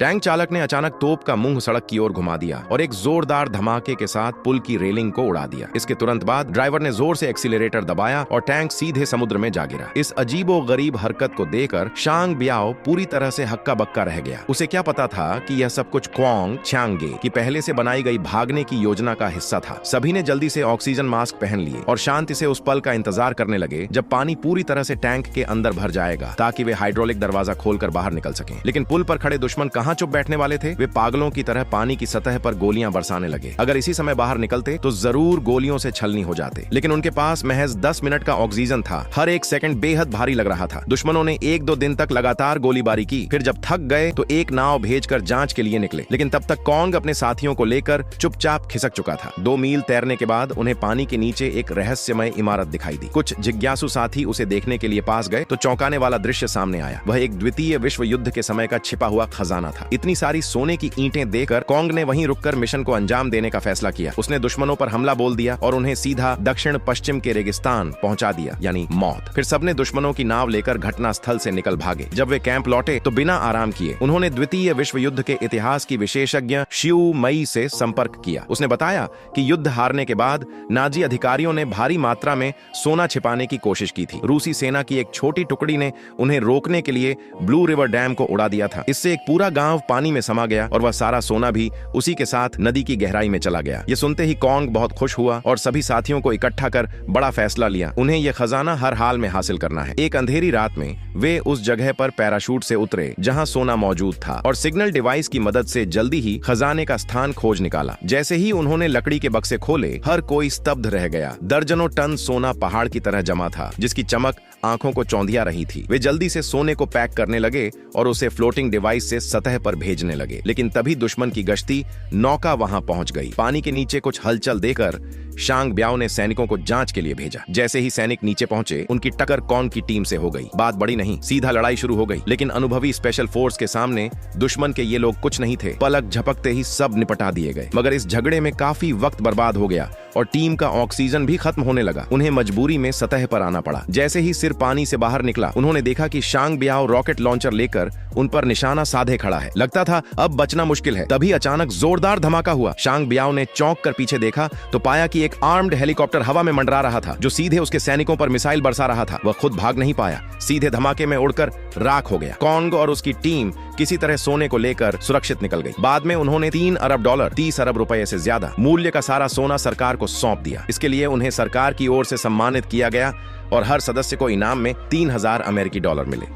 Tank चालक ने अचानक तोप का मुंह सड़क की ओर घुमा दिया और एक जोरदार धमाके के साथ पुल की रेलिंग को उड़ा दिया। इसके तुरंत बाद ड्राइवर ने जोर से एक्सीलरेटर दबाया और टैंक सीधे समुद्र में जा गिरा। इस अजीबोगरीब हरकत को देखकर शांग ब्याओ पूरी तरह से हक्का बक्का रह गया। उसे क्या पता था कि यह सब कुछ क्वांग छ्यांगे की पहले से बनाई गई भागने की योजना का हिस्सा था। सभी ने जल्दी से ऑक्सीजन मास्क पहन लिए और शांति से उस पल का इंतजार करने लगे जब पानी पूरी तरह से टैंक के अंदर भर जाएगा ताकि वे हाइड्रोलिक दरवाजा खोलकर बाहर निकल सकें। लेकिन पुल पर खड़े दुश्मन कहां चुप बैठने वाले थे। वे पागलों की तरह पानी की सतह पर गोलियां बरसाने लगे। अगर इसी समय बाहर निकलते तो जरूर गोलियों से छलनी हो जाते। लेकिन उनके पास महज 10 मिनट का ऑक्सीजन था। हर एक सेकंड बेहद भारी लग रहा था। दुश्मनों ने 1-2 दिन तक लगातार गोलीबारी की। फिर जब थक गए तो एक नाव भेजकर जांच के लिए निकले। लेकिन तब तक कॉन्ग अपने साथियों को लेकर चुपचाप खिसक चुका था। 2 मील तैरने के बाद उन्हें पानी के नीचे एक रहस्यमय इमारत दिखाई दी। कुछ जिज्ञासु साथी उसे देखने के लिए पास गए तो चौंकाने वाला दृश्य सामने आया। वह एक द्वितीय विश्व युद्ध के समय का छिपा हुआ खजाना था। इतनी सारी सोने की ईंटें देखकर कॉन्ग ने वहीं रुककर मिशन को अंजाम देने का फैसला किया। उसने दुश्मनों पर हमला बोल दिया और उन्हें सीधा दक्षिण पश्चिम के रेगिस्तान पहुंचा दिया, यानी मौत। फिर सबने दुश्मनों की नाव लेकर घटना स्थल से निकल भागे। जब वे कैंप लौटे तो बिना आराम किए उन्होंने द्वितीय विश्व युद्ध के इतिहास की विशेषज्ञ शिउ मई से संपर्क किया। उसने बताया कि युद्ध हारने के बाद नाजी अधिकारियों ने भारी मात्रा में सोना छिपाने की कोशिश की थी। रूसी सेना की एक छोटी टुकड़ी ने उन्हें रोकने के लिए ब्लू रिवर डैम को उड़ा दिया था। इससे एक पूरा गांव पानी में समा गया और वह सारा सोना भी उसी के साथ नदी की गहराई में चला गया। ये सुनते ही कॉन्ग बहुत खुश हुआ और सभी साथियों को इकट्ठा कर बड़ा फैसला लिया। उन्हें यह खजाना हर हाल में हासिल करना है। एक अंधेरी रात में वे उस जगह पर पैराशूट से उतरे जहां सोना मौजूद था और सिग्नल डिवाइस की मदद से जल्दी ही खजाने का स्थान खोज निकाला। जैसे ही उन्होंने लकड़ी के बक्से खोले, हर कोई स्तब्ध रह गया। दर्जनों टन सोना पहाड़ की तरह जमा था, जिसकी चमक आंखों को चौंधिया रही थी। वे जल्दी से सोने को पैक करने लगे और उसे फ्लोटिंग डिवाइस से सतह पर भेजने लगे। लेकिन तभी दुश्मन की गश्ती नौका वहां पहुंच गई। पानी के नीचे कुछ हलचल देकर शांग ब्याओ ने सैनिकों को जांच के लिए भेजा। जैसे ही सैनिक नीचे पहुंचे, उनकी टक्कर कॉन्ग की टीम से हो गई। बात बड़ी नहीं, सीधा लड़ाई शुरू हो गई। लेकिन अनुभवी स्पेशल फोर्स के सामने दुश्मन के ये लोग कुछ नहीं थे। पलक झपकते ही सब निपटा दिए गए। मगर इस झगड़े में काफी वक्त बर्बाद हो गया और टीम का ऑक्सीजन भी खत्म होने लगा। उन्हें मजबूरी में सतह पर आना पड़ा। जैसे ही सिर पानी से बाहर निकला, उन्होंने देखा कि शांग ब्याओ रॉकेट लॉन्चर लेकर उन पर निशाना साधे खड़ा है। लगता था अब बचना मुश्किल है। तभी अचानक जोरदार धमाका हुआ। शांग ब्याओ ने चौंक कर पीछे देखा तो पाया कि एक आर्म्ड हेलीकॉप्टर हवा में मंडरा रहा था, जो सीधे उसके सैनिकों पर मिसाइल बरसा रहा था। वह खुद भाग नहीं पाया, सीधे धमाके में उड़कर राख हो गया। कॉन्ग और उसकी टीम किसी तरह सोने को लेकर सुरक्षित निकल गई। बाद में उन्होंने $3 अरब, 30 अरब रुपए से ज्यादा मूल्य का सारा सोना सरकार को सौंप दिया। इसके लिए उन्हें सरकार की ओर से सम्मानित किया गया और हर सदस्य को इनाम में $3000 अमेरिकी डॉलर मिले।